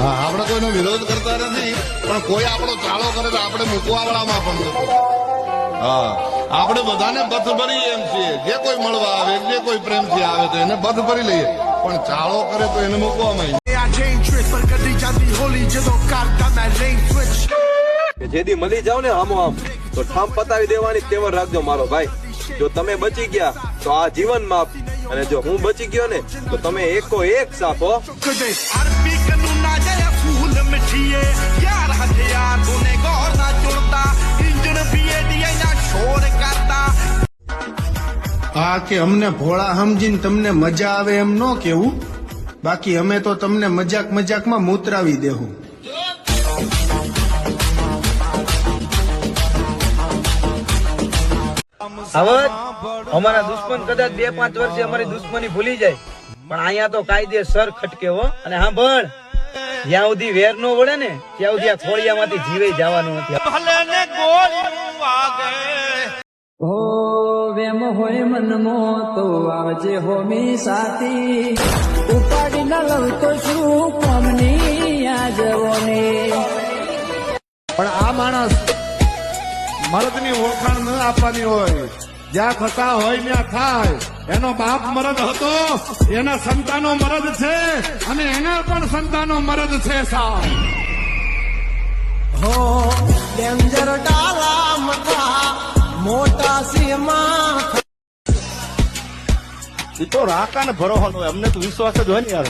હા, આપણે કોઈનો વિરોધ કરતા નથી, પણ કોઈ આપણો ચાળો કરે તો આપણે મૂકવા વાળામાં પણ હા, આપણે બધાને બથ ભરી એમ છીએ. જે કોઈ મળવા આવે, જે કોઈ પ્રેમથી આવે તો એને બથ ભરી લઈએ, પણ ચાળો કરે તો એને મૂકવામાં જેથી મળી જાવ ને આમો આમ તો ઠામ પતાવી દેવાની તેવર રાખજો મારો ભાઈ. જો તમે બચી ગયા તો આ જીવન માપ, અને જો હું બચી ગયો ને તો તમે એકો એક સાફો. હા, કે અમને ભોળા સમજીને તમને મજા આવે એમ ન કેવું, બાકી અમે તો તમને મજાક મજાકમાં મૂતરાવી દેવું. હવે અમારા દુશ્મન કદાચ 2-5 વર્ષે અમારી દુશ્મની ભૂલી જાય, પણ અહીંયા તો કાયદેસર ખટકે હો. અને સાંભળ, જ્યાં સુધી વેર નો વળે ને ત્યાં સુધી આ ખોળિયામાંથી જીવે જવાનું નથી. હો વેમ હોય મનમો તો આવજે હોમી સાથી, ઉપાડી ન લઉં તો શું કોમની આ જવોની. પણ આ માણસ મરદની ઓળખાણ ન આપવાની હોય, જ્યાં થતા હોય ત્યાં થાય. એનો બાપ મરદ હતો, એના સંતાનો મરદ છે, અને એના પણ સંતાનો મરદ છે સાહેબ. હો ડેન્જર ડાલા મથા મોટા સીમા. ये तो राका ने भरोसा है, हमने तो विश्वास जो है नहीं यार.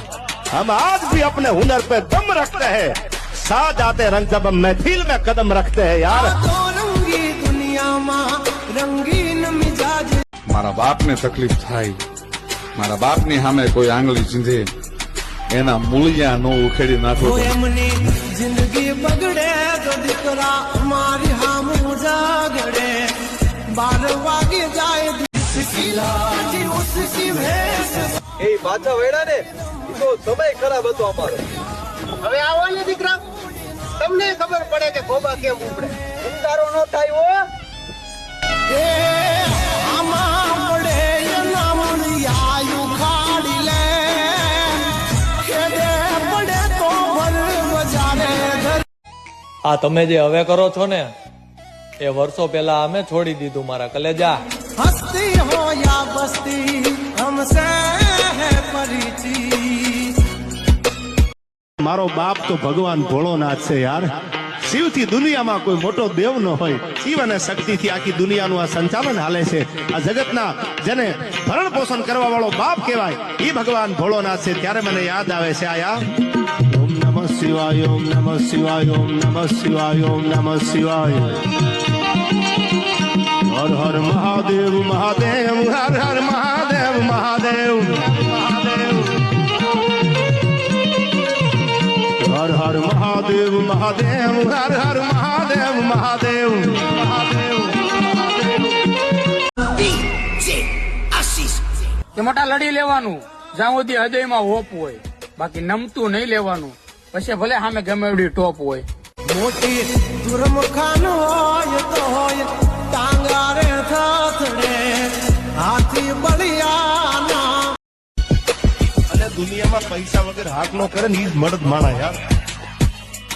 हम आज भी अपने हुनर पे दम रखते हैं, साथ आते रंग जब हम महफिल में कदम रखते हैं यार. तो रंगी दुनिया में रंगीन मिजाज. મારા બાપને તકલીફ થાય, મારા બાપની સામે કોઈ આંગળી ચીંધે, એના મૂળિયા નો ઉખેડી નાખો. એમની જિંદગી બગડે તો દીકરા અમારી હામું જાગડે. 12 વાગે જાય એ પાછા વેડા ને એ તો સમય ખરાબ હતો અમારો. હવે આવો ને દીકરા, તમને ખબર પડે કે ખોબા કેમ ઉપડે. ઉતારો નો થાય હો. એ આમાં પડે એના મુનિયાયું ખાડી લે. ખેડે પડે તો ભર બજારે. આ તમે જે હવે કરો છો ને એ વર્ષો પહેલા અમે છોડી દીધું મારા કલેજા. હસ્તી હો યા બસ્તી હમસે હે પરિચિત. મારો બાપ તો ભગવાન ભોળોનાથ છે યાર. શિવથી દુનિયામાં કોઈ મોટો દેવ ન હોય. શિવ અને શક્તિથી આખી દુનિયાનું આ સંચાલન હાલે છે. આ જગતના જેને ભરણ પોષણ કરવા વાળો બાપ કહેવાય એ ભગવાન ભોળોનાથ છે. ત્યારે મને યાદ આવે છે આયા ઓમ નમઃ શિવાય, ઓમ નમઃ શિવાય, ઓમ નમઃ શિવાય, ઓમ નમઃ શિવાય. હર હર મહાદેવ મહાદેવ, હર હર મહાદેવ મહાદેવ મહાદેવ. હર હર મહાદેવ મહાદેવ, હર હર મહાદેવ મહાદેવ મહાદેવ. કે મોટા લડી લેવાનું, જ્યાં સુધી હૃદયમાં હોપ હોય, બાકી નમતું નહીં લેવાનું. પછી ભલે સામે ગમે એવડી ટોપ હોય. મોટી દુર્મખાન હોય તો હોય ટાંગારે થથડે હાથી બળિયાના. અને દુનિયામાં પૈસા વગર હાથ નો કરે ને ઈ જ મળદ માણા યાર.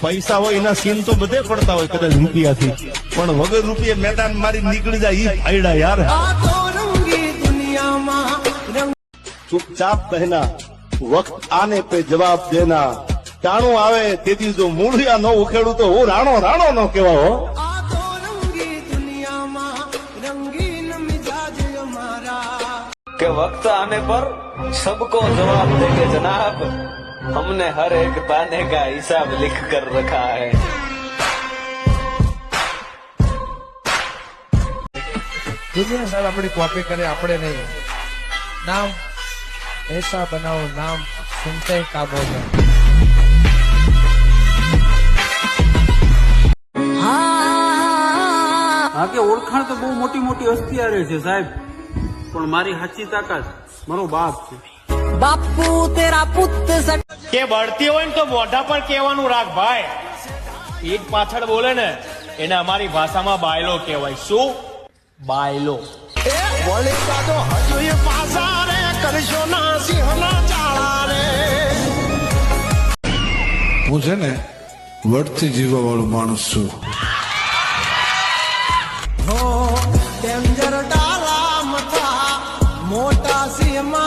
પૈસા હોય એના સીન તો બધે પડતા હોય કદાચ રૂપિયાથી, પણ વગર રૂપિયે મેદાન મારી નીકળી જાય ઈ ફાયડા યાર. આ તો રંગી દુનિયામાં રંગ. चुपचाप कहना, वक्त आने पे जवाब देना. टाणो आवे તેથી જો મૂળિયા નો ઉખેડું તો હું રાણો રાણો નો કહેવા હો. આ તો રંગી દુનિયામાં રંગીન મિજાજ અમારા. કે વक्त आने पर सबको जवाब देंगे जनाब, हमने हर एक ताने का हिसाब लिख कर रखा है. દુનિયા સાહેબ આપણી કોપી કરે, આપણે નહીં. નામ ऐसा बनाओ, नाम सुनते ही काबो में. હા કે ઓળખાણ તો બહુ મોટી મોટી હસ્તી રહે છે સાહેબ, પણ મારી સાચી તાકાત મારો બાપ છે. બાપુ તેરા પુત્ર કે બળતી હોય ને તો મોઢા પર કહેવાનું રાખ ભાઈ. ઈટ પાછળ બોલે ને એને અમારી ભાષામાં બાયલો કહેવાય. શું બાયલો? બોલી કાઢો હજુ એ પાસા રે કરશો ના સિંહના ચાળા રે. હું છે ને વટથી જીવવા વાળો માણસ છું. ડેન્જર ડાલા મથા મોટા સિંહમાં